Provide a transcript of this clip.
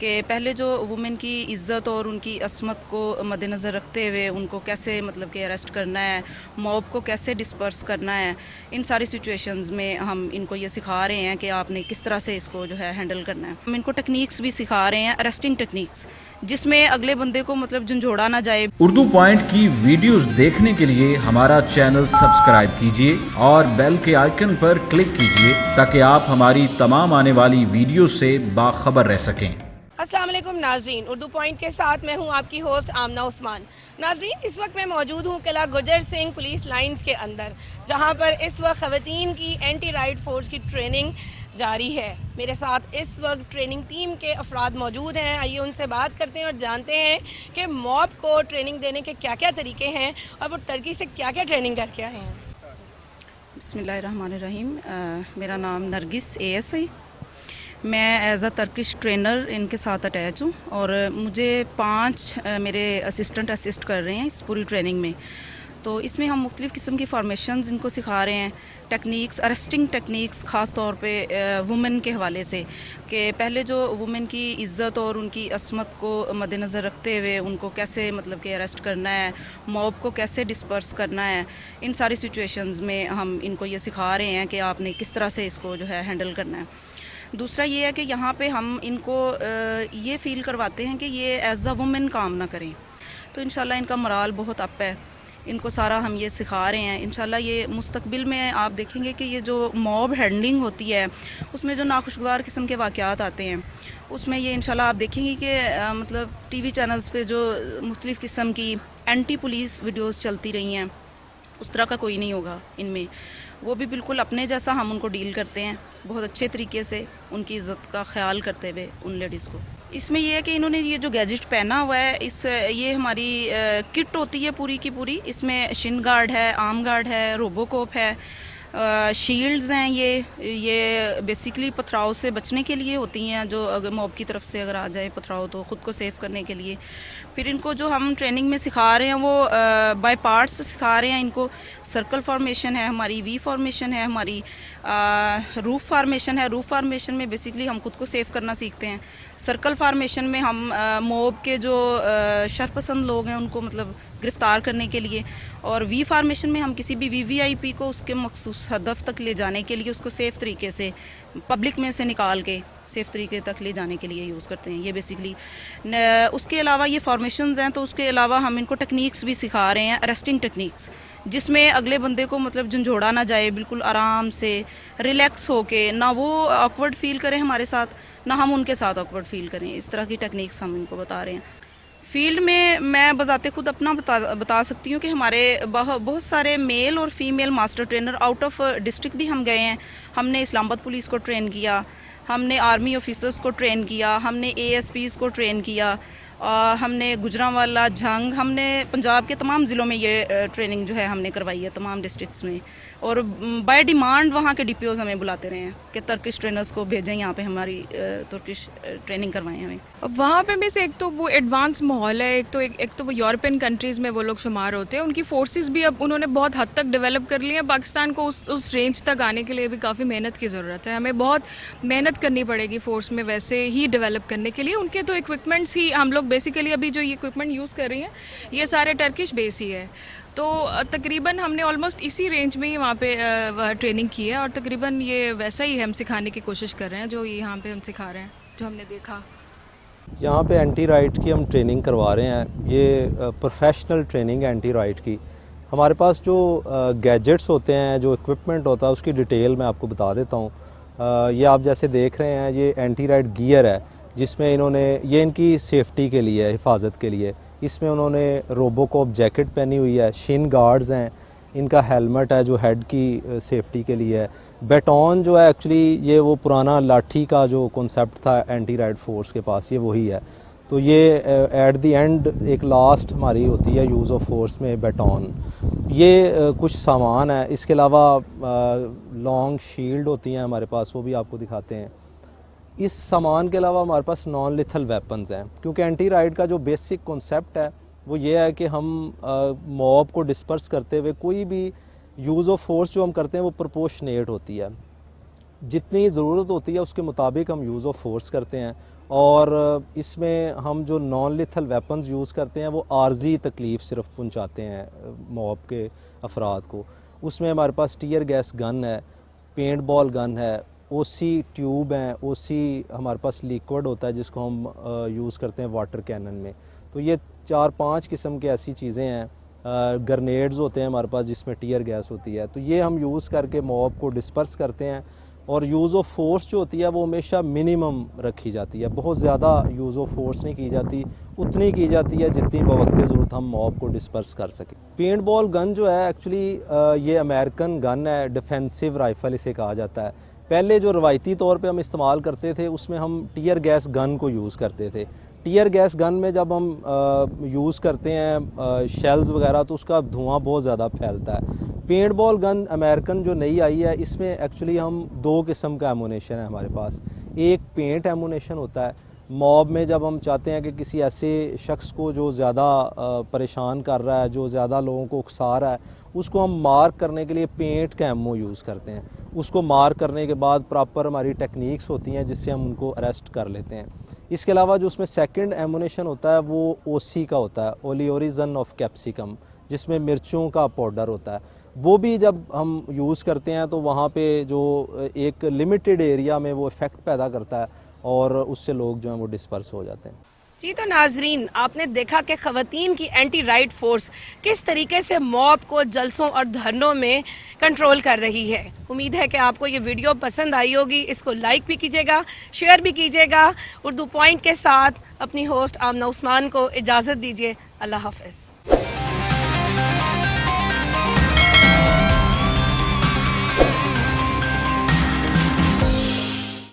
कि पहले जो वुमेन की इज़्ज़त और उनकी असमत को मद्देनज़र रखते हुए उनको कैसे मतलब कि अरेस्ट करना है, मॉब को कैसे डिस्पर्स करना है, इन सारी सिचुएशंस में हम इनको ये सिखा रहे हैं कि आपने किस तरह से इसको जो है हैंडल करना है। हम इनको टेक्निक्स भी सिखा रहे हैं, अरेस्टिंग टेक्निक्स, जिसमें अगले बंदे को मतलब झंझोड़ा ना जाए। उर्दू पॉइंट की वीडियोस देखने के लिए हमारा चैनल सब्सक्राइब कीजिए और बेल के आइकन पर क्लिक कीजिए ताकि आप हमारी तमाम आने वाली वीडियो से बाखबर रह सकें। अस्सलाम वालेकुम नाजरीन, उर्दू पॉइंट के साथ मैं हूं आपकी होस्ट आमना उस्मान। नाजरीन, इस वक्त मैं मौजूद हूं किला गुजर सिंह पुलिस लाइंस के अंदर, जहां पर इस वक्त ख़वातीन की एंटी राइट फोर्स की ट्रेनिंग जारी है। मेरे साथ इस वक्त ट्रेनिंग टीम के अफराद मौजूद हैं। आइए उनसे बात करते हैं और जानते हैं कि मॉब को ट्रेनिंग देने के क्या क्या तरीके हैं और वो टर्की से क्या क्या ट्रेनिंग करके आए हैं। बिस्मिल्लाहिर्रहमानिर्रहीम। मेरा नाम नरगिस AS है। मैं एज़ अ टर्किश ट्रेनर इनके साथ अटैच हूँ और मुझे 5 मेरे असिस्टेंट असिस्ट कर रहे हैं इस पूरी ट्रेनिंग में। तो इसमें हम मुख्तलिफ़ किस्म की फॉर्मेशंस इनको सिखा रहे हैं, टेक्निक्स, अरेस्टिंग टेक्निक्स, ख़ास तौर पे वुमेन के हवाले से, कि पहले जो वुमेन की इज़्ज़त और उनकी असमत को मद्देनज़र रखते हुए उनको कैसे मतलब कि अरेस्ट करना है, मॉब को कैसे डिस्पर्स करना है, इन सारी सिचुएशंस में हम इनको ये सिखा रहे हैं कि आपने किस तरह से इसको जो है हैंडल करना है। दूसरा ये है कि यहाँ पे हम इनको ये फ़ील करवाते हैं कि ये एज़ अ वुमेन काम ना करें। तो इंशाल्लाह इनका मोराल बहुत अप है, इनको सारा हम ये सिखा रहे हैं। इंशाल्लाह ये मुस्तकबिल में आप देखेंगे कि ये जो मॉब हैंडलिंग होती है उसमें जो नाखुशगवार किस्म के वाक़यात आते हैं, उसमें ये इंशाल्लाह आप देखेंगे कि मतलब TV चैनल्स पे जो मुख्तलिफ़ किस्म की एंटी पुलिस वीडियोस चलती रही हैं, उस तरह का कोई नहीं होगा इनमें। वो भी बिल्कुल अपने जैसा हम उनको डील करते हैं, बहुत अच्छे तरीके से उनकी इज़्ज़त का ख्याल करते हुए उन लेडीज़ को। इसमें यह है कि इन्होंने ये जो गैजेट पहना हुआ है, ये हमारी किट होती है पूरी की पूरी। इसमें शिन गार्ड है, आर्म गार्ड है, रोबोकॉप है, शील्ड्स हैं। ये बेसिकली पथराव से बचने के लिए होती हैं, जो अगर मॉब की तरफ से अगर आ जाए पथराव तो ख़ुद को सेव करने के लिए। फिर इनको जो हम ट्रेनिंग में सिखा रहे हैं वो बाय पार्ट्स सिखा रहे हैं इनको। सर्कल फॉर्मेशन है हमारी, V फॉर्मेशन है हमारी, रूफ फार्मेशन है। रूफ फार्मेशन में बेसिकली हम खुद को सेव करना सीखते हैं। सर्कल फार्मेशन में हम मॉब के जो शरपसंद लोग हैं उनको मतलब गिरफ्तार करने के लिए, और V फार्मेशन में हम किसी भी VVIP को उसके मखसूस हदफ तक ले जाने के लिए उसको सेफ़ तरीके से पब्लिक में से निकाल के सेफ़ तरीके तक ले जाने के लिए यूज़ करते हैं ये बेसिकली। उसके अलावा ये फॉर्मेशंस हैं, तो उसके अलावा हम इनको टेक्निक्स भी सिखा रहे हैं, अरेस्टिंग टेक्निक्स, जिसमें अगले बंदे को मतलब झंझोड़ा ना जाए, बिल्कुल आराम से रिलैक्स होके, ना वो ऑकवर्ड फील करें हमारे साथ, ना हम उनके साथ ऑकवर्ड फील करें। इस तरह की टेक्निक्स हम इनको बता रहे हैं। फील्ड में मैं बजाते खुद अपना बता सकती हूँ कि हमारे बहुत सारे मेल और female master trainer out of district भी हम गए हैं। हमने इस्लामाबाद पुलिस को ट्रेन किया, हमने आर्मी ऑफिसर्स को ट्रेन किया, हमने ASPs को ट्रेन किया, हमने गुजरांवाला, झंग, हमने पंजाब के तमाम ज़िलों में ये ट्रेनिंग जो है हमने करवाई है, तमाम डिस्ट्रिक्ट्स में। और बाय डिमांड वहाँ के DPOs हमें बुलाते रहे हैं कि टर्किश ट्रेनर्स को भेजें यहाँ पे हमारी तुर्किश ट्रेनिंग करवाएं हमें। वहाँ पे भी से एक तो वो एडवांस माहौल है, एक तो वो यूरोपियन कंट्रीज़ में वो लोग शुमार होते हैं। उनकी फोर्सेस भी अब उन्होंने बहुत हद तक डेवलप कर ली है। पाकिस्तान को उस रेंज तक आने के लिए भी काफ़ी मेहनत की ज़रूरत है। हमें बहुत मेहनत करनी पड़ेगी फ़ोर्स में वैसे ही डेवलप करने के लिए। उनके तो इक्विपमेंट्स ही हम लोग बेसिकली अभी जो ये इक्विपमेंट यूज़ कर रही हैं ये सारे टर्किश बेस ही है। तो तकरीबन हमने ऑलमोस्ट इसी रेंज में ही वहाँ पे ट्रेनिंग की है और तकरीबन ये वैसा ही हम सिखाने की कोशिश कर रहे हैं जो यहाँ पे हम सिखा रहे हैं, जो हमने देखा। यहाँ पे एंटी राइट की हम ट्रेनिंग करवा रहे हैं। ये प्रोफेशनल ट्रेनिंग एंटी राइट की। हमारे पास जो गैजेट्स होते हैं, जो इक्विपमेंट होता है, उसकी डिटेल मैं आपको बता देता हूँ। ये आप जैसे देख रहे हैं, ये एंटी राइट गियर है, जिसमें इन्होंने, ये इनकी सेफ्टी के लिए है, हिफाजत के लिए। इसमें उन्होंने रोबोकॉप जैकेट पहनी हुई है, शिन गार्ड्स हैं, इनका हेलमेट है जो हेड की सेफ्टी के लिए है। बैटॉन जो है एक्चुअली ये वो पुराना लाठी का जो कॉन्सेप्ट था एंटी राइट फोर्स के पास, ये वही है। तो ये एट द एंड एक लास्ट हमारी होती है यूज़ ऑफ फोर्स में बैटॉन। ये कुछ सामान है। इसके अलावा लॉन्ग शील्ड होती हैं हमारे पास, वो भी आपको दिखाते हैं। इस सामान के अलावा हमारे पास नॉन लिथल वेपन्स हैं, क्योंकि एंटी राइट का जो बेसिक कॉन्सेप्ट है वो ये है कि हम मॉब को डिस्पर्स करते हुए कोई भी यूज़ ऑफ फोर्स जो हम करते हैं वो प्रोपोर्शनेट होती है। जितनी ज़रूरत होती है उसके मुताबिक हम यूज़ ऑफ फोर्स करते हैं और इसमें हम जो नॉन लिथल वेपन्स यूज़ करते हैं वो आर्जी तकलीफ़ सिर्फ पहुंचाते हैं मॉब के अफराद को। उसमें हमारे पास टीयर गैस गन है, पेंट बॉल गन है, ओसी ट्यूब हैं, ओसी हमारे पास लिक्विड होता है जिसको हम यूज़ करते हैं वाटर कैनन में। तो ये 4-5 किस्म की ऐसी चीज़ें हैं। ग्रेनेड्स होते हैं हमारे पास जिसमें टीयर गैस होती है। तो ये हम यूज़ करके मॉब को डिस्पर्स करते हैं। और यूज़ ऑफ फोर्स जो होती है वो हमेशा मिनिमम रखी जाती है, बहुत ज़्यादा यूज़ ऑफ फोर्स नहीं की जाती, उतनी की जाती है जितनी बवक्त ज़रूरत हम मॉब को डिस्पर्स कर सकें। पेंट बॉल गन जो है एक्चुअली ये अमेरिकन गन है, डिफेंसिव राइफ़ल इसे कहा जाता है। पहले जो रवायती तौर पे हम इस्तेमाल करते थे उसमें हम टीयर गैस गन को यूज़ करते थे। टीयर गैस गन में जब हम यूज़ करते हैं शेल्स वगैरह तो उसका धुआं बहुत ज़्यादा फैलता है। पेंट बॉल गन अमेरिकन जो नई आई है इसमें एक्चुअली हम 2 किस्म का एमुनेशन है हमारे पास। एक पेंट एमुनेशन होता है, मॉब में जब हम चाहते हैं कि किसी ऐसे शख्स को जो ज़्यादा परेशान कर रहा है, जो ज़्यादा लोगों को उकसा रहा है, उसको हम मार्क करने के लिए पेंट का एमओ यूज़ करते हैं। उसको मार्क करने के बाद प्रॉपर हमारी टेक्निक्स होती हैं जिससे हम उनको अरेस्ट कर लेते हैं। इसके अलावा जो उसमें सेकंड एमुनेशन होता है वो ओसी का होता है, ओलियोरिजन ऑफ कैप्सिकम, जिसमें मिर्चों का पाउडर होता है। वो भी जब हम यूज़ करते हैं तो वहाँ पे जो एक लिमिटेड एरिया में वो इफ़ेक्ट पैदा करता है और उससे लोग जो हैं वो डिस्पर्स हो जाते हैं। जी, तो नाजरीन आपने देखा कि ख़वातीन की एंटी राइट फोर्स किस तरीके से मॉब को जलसों और धरनों में कंट्रोल कर रही है। उम्मीद है कि आपको ये वीडियो पसंद आई होगी। इसको लाइक भी कीजिएगा, शेयर भी कीजिएगा। उर्दू पॉइंट के साथ अपनी होस्ट आमना उस्मान को इजाज़त दीजिए। अल्लाह हाफ़िज़।